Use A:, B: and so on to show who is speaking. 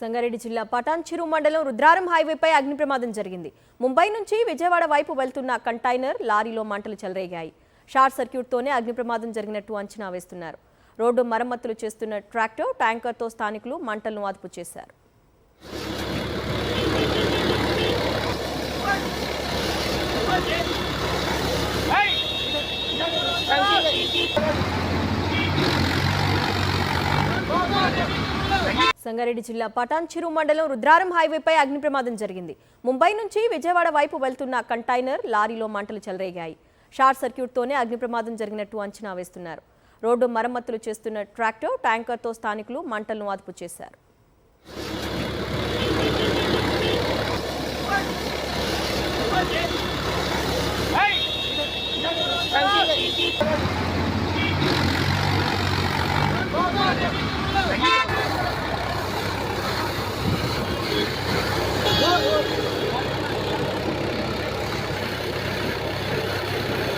A: సంగారెడ్డి జిల్లా పటాన్చెరు మండలం రుద్రారం హైవేపై అగ్ని ప్రమాదం జరిగింది. ముంబై నుంచి విజయవాడ వైపు వెళ్తున్న కంటైనర్ లారీలో మంటలు చెలరేగాయి. షార్ట్ సర్క్యూట్తోనే అగ్ని ప్రమాదం జరిగినట్టు అంచనా వేస్తున్నారు. రోడ్డు మరమ్మతులు చేస్తున్న ట్రాక్టర్, ట్యాంకర్తో స్థానికులు మంటలను అదుపు చేశారు. సంగారెడ్డి జిల్లా పటాన్చెరు మండలం రుద్రారం హైవేపై అగ్ని ప్రమాదం జరిగింది. ముంబై నుంచి విజయవాడ వైపు వెళ్తున్న కంటైనర్ లారీలో మంటలు చెలరేగాయి. షార్ట్ సర్క్యూట్తోనే అగ్ని ప్రమాదం జరిగినట్టు అంచనా వేస్తున్నారు. రోడ్డు మరమ్మతులు చేస్తున్న ట్రాక్టర్, ట్యాంకర్తో స్థానికులు మంటలను అదుపు చేశారు.